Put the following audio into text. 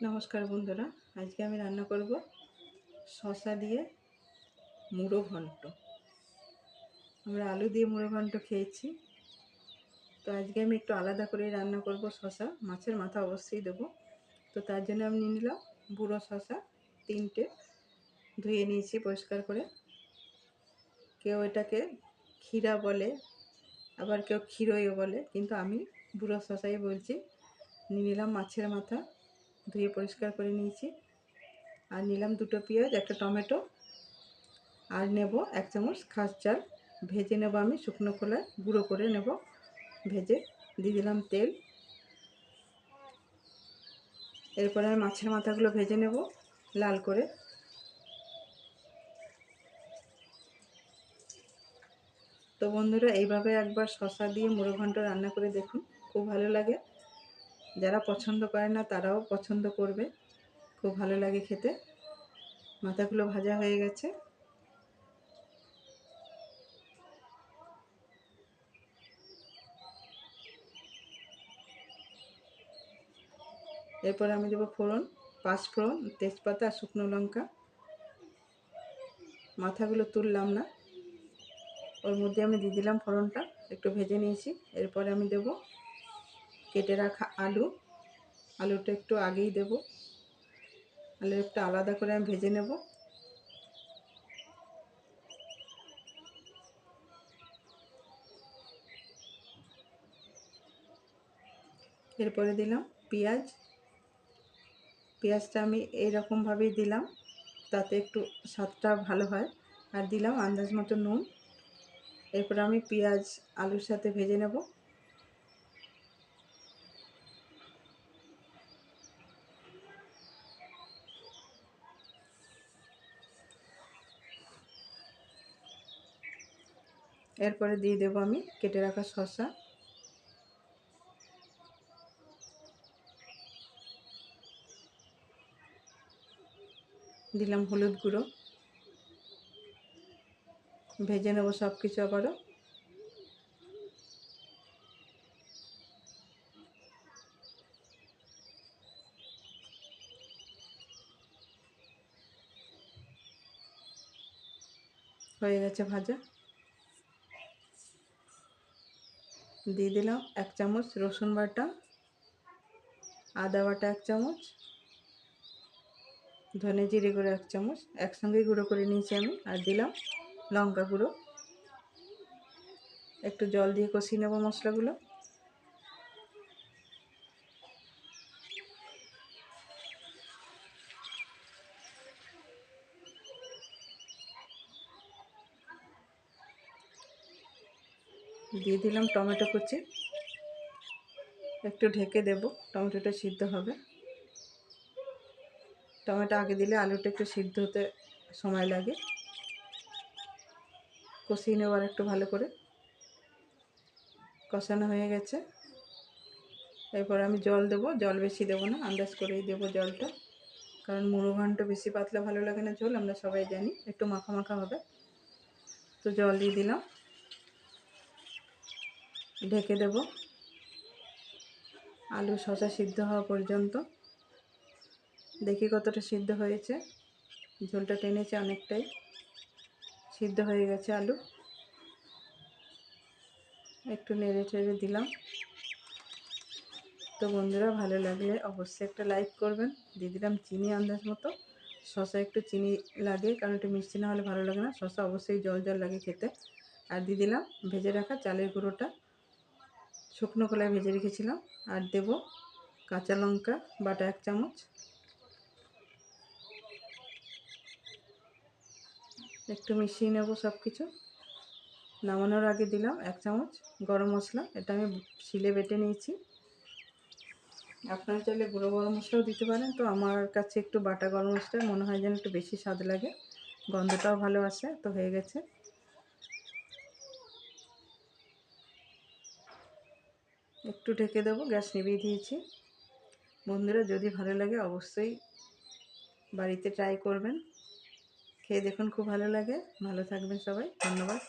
নমস্কার বন্ধুরা, আজকে আমি রান্না করব শসা দিয়ে মুড়ো ঘন্ট। আমরা আলু দিয়ে মুড়ো ঘন্ট খেয়েছি, তো আজকে আমি একটু আলাদা করে রান্না করব। শসা, মাছের মাথা অবশ্যই দেবো। তো তার জন্য আমি নিয়ে নিলাম বুড়ো শসা 3টে, ধুয়ে নিয়েছি পরিষ্কার করে। কেউ এটাকে ক্ষীরা বলে, আবার কেউ ক্ষীরইও বলে, কিন্তু আমি বুড়ো শসাই বলছি। নিয়ে নিলাম মাছের মাথা, ধুয়ে পরিষ্কার করে নিয়েছি। আর নিলাম 2টো পেঁয়াজ, একটা টমেটো, আর নেব 1 চামচ খাস চাল। ভেজে নেব, আমি শুকনো খোলায় গুঁড়ো করে নেব ভেজে। দিয়ে দিলাম তেল। এরপরে আমি মাছের মাথাগুলো ভেজে নেব লাল করে। তো বন্ধুরা, এইভাবে একবার শসা দিয়ে মুড়ো ঘন্ট রান্না করে দেখুন, খুব ভালো লাগে। যারা পছন্দ করে না তারাও পছন্দ করবে, খুব ভালো লাগে খেতে। মাথাগুলো ভাজা হয়ে গেছে। এরপর আমি দেবো ফোড়ন, 5 ফোড়ন, তেজপাতা আর শুকনো লঙ্কা। মাথাগুলো তুললাম না, ওর মধ্যে আমি দিয়ে দিলাম ফোড়নটা, একটু ভেজে নিয়েছি। এরপরে আমি দেব কেটে রাখা আলু। আলুটা একটু আগেই দেব, আলুটা আলাদা করে আমি ভেজে নেব। এরপরে দিলাম পেঁয়াজ। পেঁয়াজটা আমি এইরকমভাবেই দিলাম, তাতে একটু স্বাদটা ভালো হয়। আর দিলাম আন্দাজ মতো নুন। এরপর আমি পেঁয়াজ আলুর সাথে ভেজে নেব। এরপরে দিয়ে দেব আমি কেটে রাখা শসা। দিলাম হলুদ গুঁড়ো। ভেজে নেব সব কিছু আবারও। হয়ে গেছে ভাজা। দিয়ে দিলাম 1 চামচ রসুন বাটা, আদা বাটা 1 চামচ, ধনে জিরে গুঁড়ো 1 চামচ, একসঙ্গেই গুঁড়ো করে নিয়েছি আমি। আর দিলাম লঙ্কা গুঁড়ো। একটু জল দিয়ে কষিয়ে নেব মশলাগুলো। দিয়ে দিলাম টমেটো কুচি, একটু ঢেকে দেব, টমেটোটা সিদ্ধ হবে। টমেটো আগে দিলে আলুটা একটু সিদ্ধ হতে সময় লাগে। কষিয়ে নেওয়ার একটু ভালো করে। কষানো হয়ে গেছে। এরপর আমি জল দেবো, জল বেশি দেবো না, আন্দাজ করেই দেবো জলটা, কারণ মুড়ো ঘন্ট বেশি পাতলা ভালো লাগে না ঝোল, আমরা সবাই জানি, একটু মাখা মাখা হবে। তো জল দিয়ে দিলাম, ঢেকে দেব আলু শসা সিদ্ধ হওয়া পর্যন্ত। দেখি কতটা সিদ্ধ হয়েছে, ঝোলটা টেনেছে অনেকটাই, সিদ্ধ হয়ে গেছে আলু। একটু নেড়ে টেড়ে দিলাম। তো বন্ধুরা, ভালো লাগলে অবশ্যই একটা লাইক করবেন। দিয়ে দিলাম চিনি আন্দাজ মতো। শসা একটু চিনি লাগে, কারণ একটু মিষ্টি না হলে ভালো লাগে না। শসা অবশ্যই জল জল লাগে খেতে। আর দিয়ে দিলাম ভেজে রাখা চালের গুঁড়োটা, শুকনো কলায় ভেজে রেখেছিলাম। আর দেব কাঁচা লঙ্কা বাটা 1 চামচ। একটু মিশিয়ে নেব সব কিছু। নামানোর আগে দিলাম 1 চামচ গরম মশলা, এটা আমি শিলে বেটে নিয়েছি। আপনারা চাইলে গুঁড়ো গরম মশলাও দিতে পারেন, তো আমার কাছে একটু বাটা গরম মশলা মনে হয় যেন একটু বেশি স্বাদ লাগে, গন্ধটাও ভালো আসে। তো হয়ে গেছে, একটু ঢেকে দেবো, গ্যাস নিভিয়ে দিয়েছি। বন্ধুরা, যদি ভালো লাগে অবশ্যই বাড়িতে ট্রাই করবেন, খেয়ে দেখুন, খুব ভালো লাগে। ভালো থাকবেন সবাই, ধন্যবাদ।